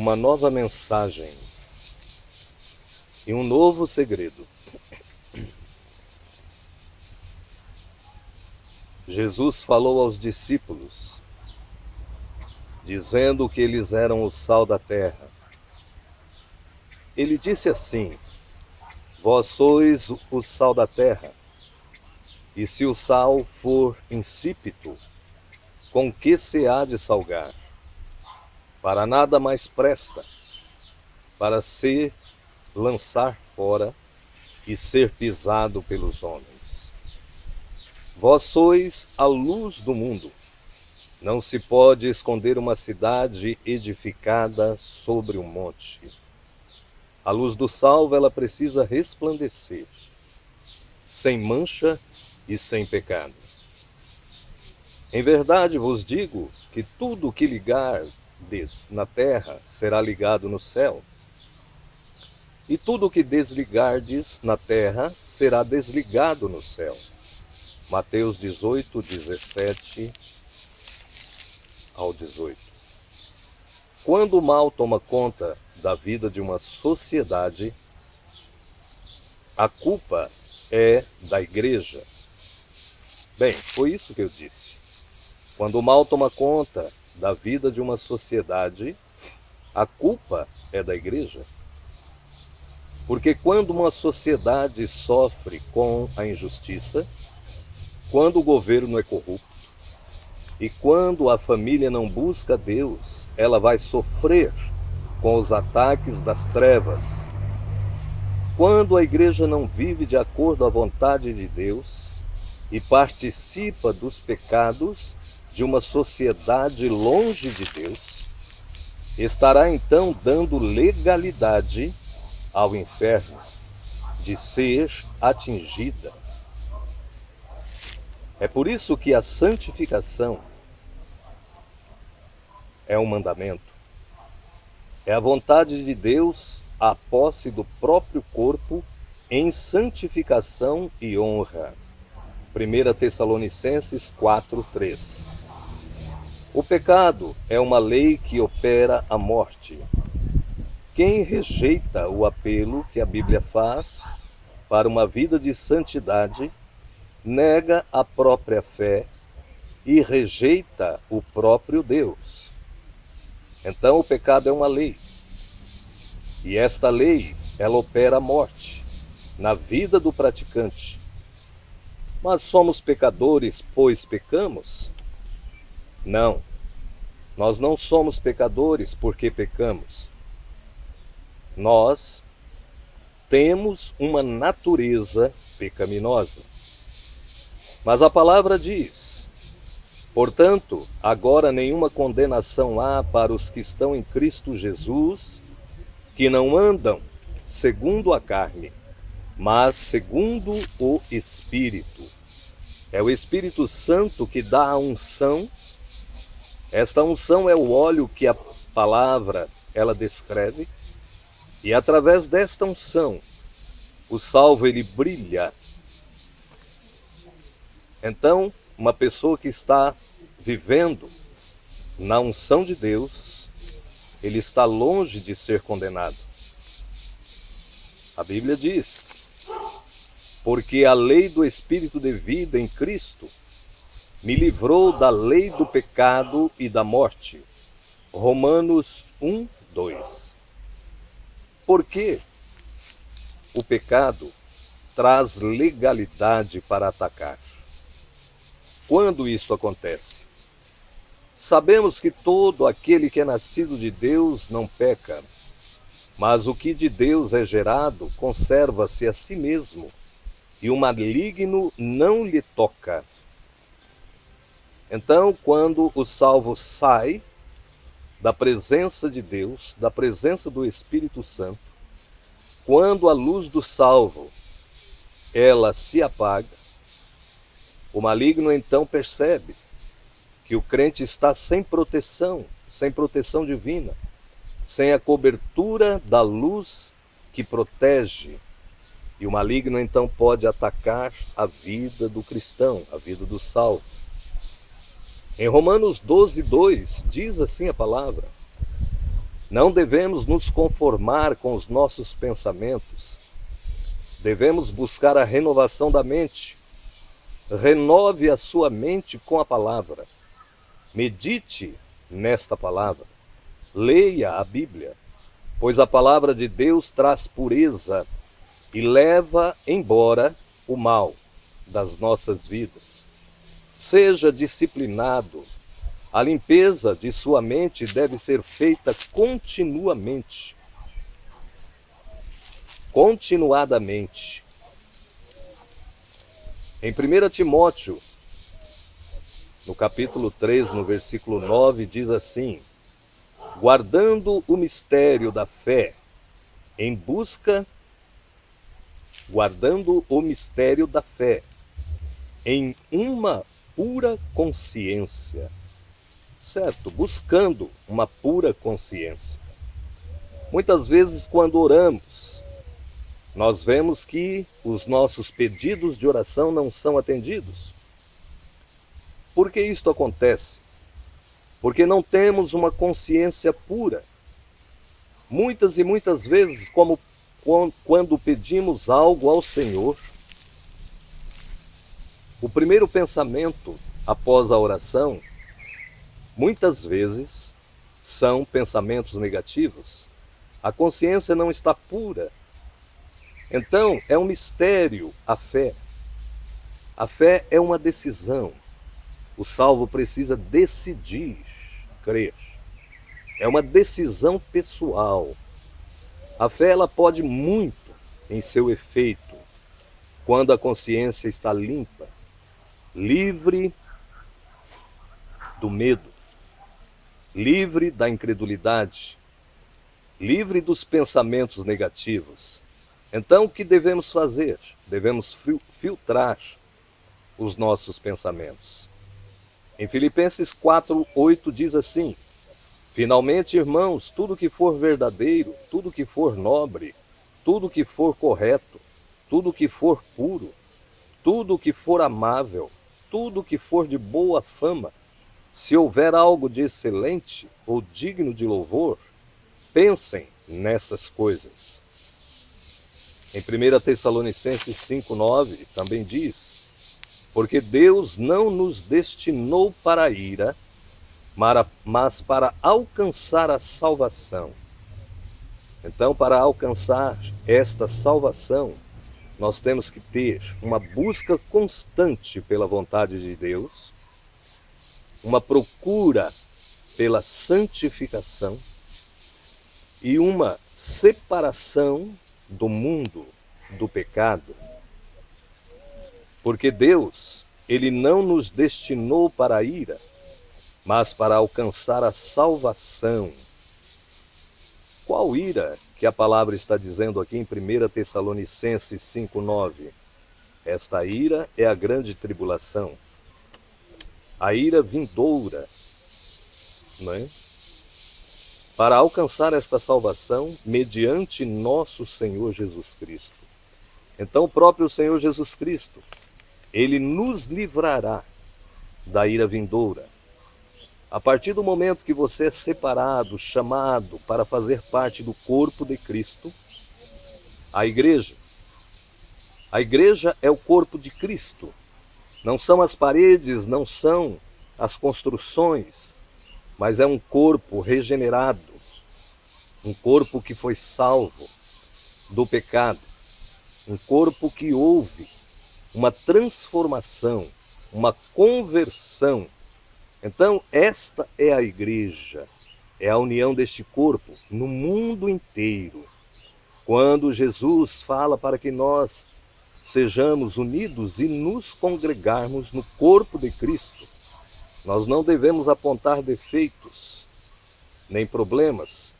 uma nova mensagem e um novo segredo. Jesus falou aos discípulos, dizendo que eles eram o sal da terra. Ele disse assim: vós sois o sal da terra, e se o sal for insípido, com que se há de salgar? Para nada mais presta, para se lançar fora e ser pisado pelos homens. Vós sois a luz do mundo. Não se pode esconder uma cidade edificada sobre um monte. A luz do salvo, ela precisa resplandecer, sem mancha e sem pecado. Em verdade vos digo que tudo o que ligardes na terra será ligado no céu, e tudo o que desligardes na terra será desligado no céu. Mateus 18, 17 ao 18. Quando o mal toma conta da vida de uma sociedade, a culpa é da igreja. Bem, foi isso que eu disse. Quando o mal toma conta da vida de uma sociedade, a culpa é da igreja. Porque quando uma sociedade sofre com a injustiça, quando o governo é corrupto e quando a família não busca Deus, ela vai sofrer com os ataques das trevas. Quando a igreja não vive de acordo à vontade de Deus e participa dos pecados de uma sociedade longe de Deus, estará então dando legalidade ao inferno de ser atingida. É por isso que a santificação é um mandamento. É a vontade de Deus a posse do próprio corpo em santificação e honra. 1 Tessalonicenses 4:3. O pecado é uma lei que opera a morte. Quem rejeita o apelo que a Bíblia faz para uma vida de santidade, nega a própria fé e rejeita o próprio Deus. Então o pecado é uma lei. E esta lei, ela opera a morte na vida do praticante. Mas somos pecadores, pois pecamos? Não. Nós não somos pecadores porque pecamos. Nós temos uma natureza pecaminosa. Mas a palavra diz: portanto, agora nenhuma condenação há para os que estão em Cristo Jesus, que não andam segundo a carne, mas segundo o Espírito. É o Espírito Santo que dá a unção. Esta unção é o óleo que a palavra ela descreve, e através desta unção, o salvo ele brilha. Então, uma pessoa que está vivendo na unção de Deus, ele está longe de ser condenado. A Bíblia diz: porque a lei do Espírito de vida em Cristo me livrou da lei do pecado e da morte. Romanos 1:2. Porque o pecado traz legalidade para atacar. Quando isso acontece? Sabemos que todo aquele que é nascido de Deus não peca, mas o que de Deus é gerado conserva-se a si mesmo, e o maligno não lhe toca. Então, quando o salvo sai da presença de Deus, da presença do Espírito Santo, quando a luz do salvo ela se apaga, o maligno então percebe que o crente está sem proteção divina, sem a cobertura da luz que protege. E o maligno então pode atacar a vida do cristão, a vida do salvo. Em Romanos 12:2 diz assim a palavra: Não devemos nos conformar com os nossos pensamentos. Devemos buscar a renovação da mente. Renove a sua mente com a palavra. Medite nesta palavra. Leia a Bíblia, pois a palavra de Deus traz pureza e leva embora o mal das nossas vidas. Seja disciplinado. A limpeza de sua mente deve ser feita continuamente, continuadamente. Em 1 Timóteo, no capítulo 3, no versículo 9, diz assim: guardando o mistério da fé, guardando o mistério da fé, em uma pura consciência. Certo? Buscando uma pura consciência. Muitas vezes, quando oramos, nós vemos que os nossos pedidos de oração não são atendidos. Por que isto acontece? Porque não temos uma consciência pura. Muitas e muitas vezes, como quando pedimos algo ao Senhor, o primeiro pensamento após a oração, muitas vezes, são pensamentos negativos. A consciência não está pura. Então, é um mistério a fé. A fé é uma decisão. O salvo precisa decidir crer. É uma decisão pessoal. A fé, ela pode muito em seu efeito quando a consciência está limpa, livre do medo, livre da incredulidade, livre dos pensamentos negativos. Então, o que devemos fazer? Devemos filtrar os nossos pensamentos. Em Filipenses 4:8 diz assim: finalmente, irmãos, tudo que for verdadeiro, tudo que for nobre, tudo que for correto, tudo que for puro, tudo que for amável, tudo que for de boa fama, se houver algo de excelente ou digno de louvor, pensem nessas coisas. Em 1 Tessalonicenses 5:9 também diz: porque Deus não nos destinou para a ira, mas para alcançar a salvação. Então, para alcançar esta salvação, nós temos que ter uma busca constante pela vontade de Deus, uma procura pela santificação e uma separação do mundo, do pecado. Porque Deus, Ele não nos destinou para a ira, mas para alcançar a salvação. Qual ira que a palavra está dizendo aqui em 1 Tessalonicenses 5:9? Esta ira é a grande tribulação, a ira vindoura, não é? Para alcançar esta salvação mediante nosso Senhor Jesus Cristo. Então, o próprio Senhor Jesus Cristo, Ele nos livrará da ira vindoura. A partir do momento que você é separado, chamado para fazer parte do corpo de Cristo, a igreja é o corpo de Cristo. Não são as paredes, não são as construções, mas é um corpo regenerado, um corpo que foi salvo do pecado, um corpo que houve uma transformação, uma conversão. Então, esta é a igreja, é a união deste corpo no mundo inteiro. Quando Jesus fala para que nós sejamos unidos e nos congregarmos no corpo de Cristo, nós não devemos apontar defeitos, nem problemas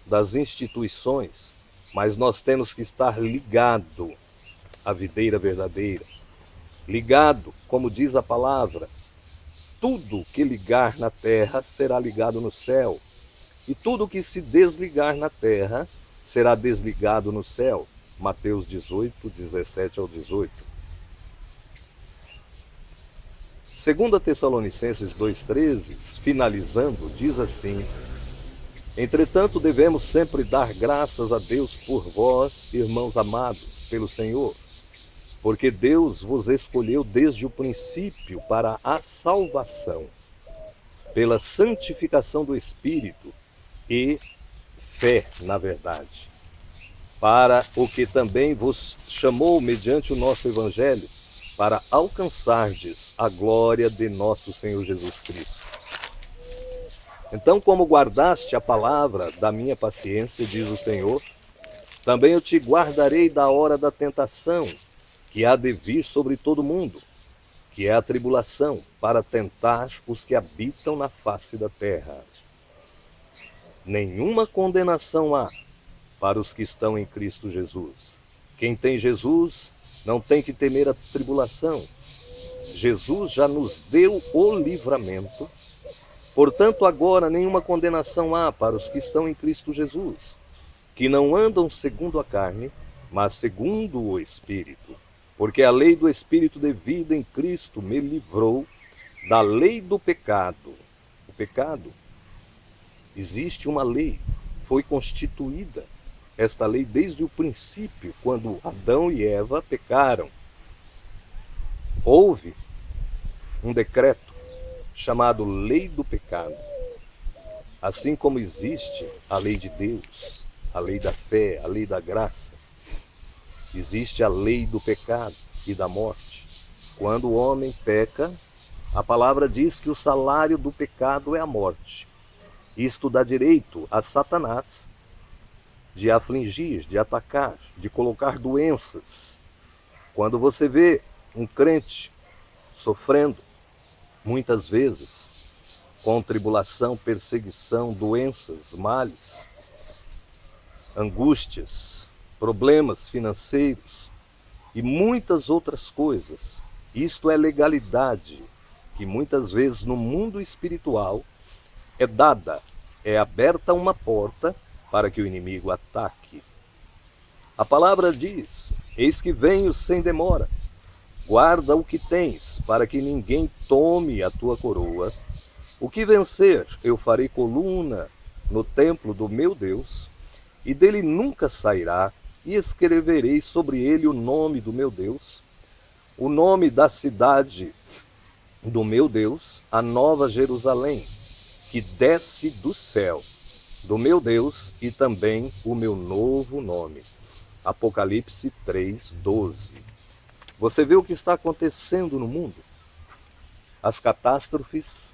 das instituições, mas nós temos que estar ligado à videira verdadeira. Ligado, como diz a palavra, tudo que ligar na terra será ligado no céu, e tudo que se desligar na terra será desligado no céu. Mateus 18, 17 ao 18. 2 Tessalonicenses 2,13, finalizando, diz assim: Entretanto, devemos sempre dar graças a Deus por vós, irmãos amados, pelo Senhor, porque Deus vos escolheu desde o princípio para a salvação, pela santificação do Espírito e fé na verdade, para o que também vos chamou mediante o nosso Evangelho, para alcançardes a glória de nosso Senhor Jesus Cristo. Então, como guardaste a palavra da minha paciência, diz o Senhor, também eu te guardarei da hora da tentação, que há de vir sobre todo mundo, que é a tribulação, para tentar os que habitam na face da terra. Nenhuma condenação há para os que estão em Cristo Jesus. Quem tem Jesus não tem que temer a tribulação. Jesus já nos deu o livramento. Portanto, agora nenhuma condenação há para os que estão em Cristo Jesus, que não andam segundo a carne, mas segundo o Espírito. Porque a lei do Espírito de vida em Cristo me livrou da lei do pecado. O pecado, existe uma lei, foi constituída esta lei desde o princípio, quando Adão e Eva pecaram. Houve um decreto chamado lei do pecado. Assim como existe a lei de Deus, a lei da fé, a lei da graça, existe a lei do pecado e da morte. Quando o homem peca, a palavra diz que o salário do pecado é a morte. Isto dá direito a Satanás de afligir, de atacar, de colocar doenças. Quando você vê um crente sofrendo, muitas vezes, com tribulação, perseguição, doenças, males, angústias, problemas financeiros e muitas outras coisas. Isto é legalidade, que muitas vezes no mundo espiritual é dada, é aberta uma porta para que o inimigo ataque. A palavra diz: eis que venho sem demora. Guarda o que tens, para que ninguém tome a tua coroa. O que vencer, eu farei coluna no templo do meu Deus, e dele nunca sairá, e escreverei sobre ele o nome do meu Deus, o nome da cidade do meu Deus, a nova Jerusalém, que desce do céu, do meu Deus, e também o meu novo nome. Apocalipse 3:12. Você vê o que está acontecendo no mundo? As catástrofes,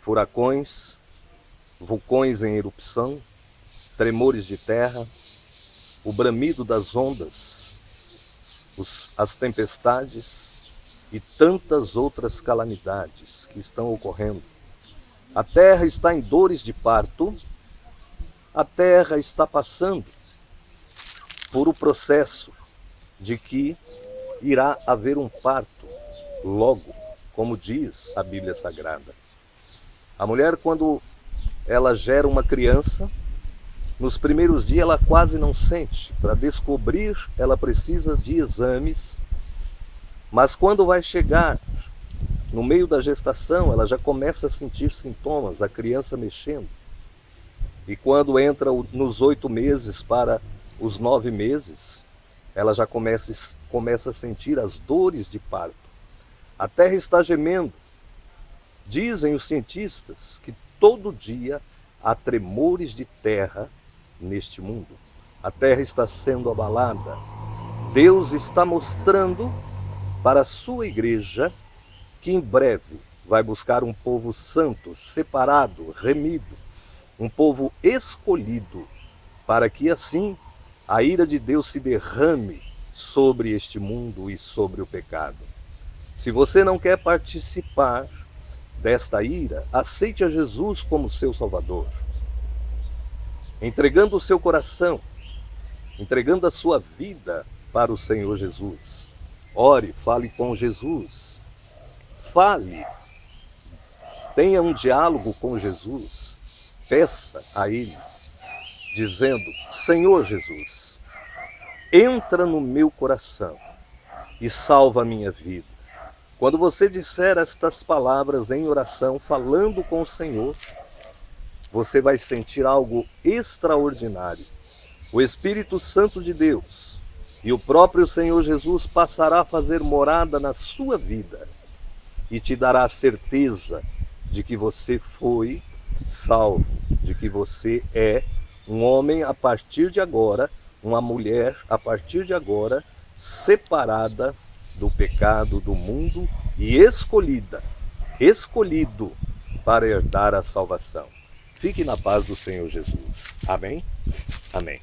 furacões, vulcões em erupção, tremores de terra, o bramido das ondas, as tempestades e tantas outras calamidades que estão ocorrendo. A terra está em dores de parto, a terra está passando por o processo de que irá haver um parto logo, como diz a Bíblia Sagrada. A mulher, quando ela gera uma criança, nos primeiros dias ela quase não sente. Para descobrir, ela precisa de exames, mas quando vai chegar no meio da gestação, ela já começa a sentir sintomas, a criança mexendo. E quando entra nos 8 meses para os 9 meses, ela já começa a sentir as dores de parto. A terra está gemendo. Dizem os cientistas que todo dia há tremores de terra neste mundo. A terra está sendo abalada. Deus está mostrando para a sua igreja que em breve vai buscar um povo santo, separado, remido, um povo escolhido, para que assim a ira de Deus se derrame sobre este mundo e sobre o pecado. Se você não quer participar desta ira, aceite a Jesus como seu Salvador. Entregando o seu coração, entregando a sua vida para o Senhor Jesus. Ore, fale com Jesus. Fale, tenha um diálogo com Jesus. Peça a Ele, dizendo: Senhor Jesus, entra no meu coração e salva a minha vida. Quando você disser estas palavras em oração, falando com o Senhor, você vai sentir algo extraordinário. O Espírito Santo de Deus e o próprio Senhor Jesus passará a fazer morada na sua vida e te dará a certeza de que você foi salvo, de que você é um homem a partir de agora, uma mulher a partir de agora, separada do pecado do mundo e escolhido para herdar a salvação. Fique na paz do Senhor Jesus. Amém? Amém.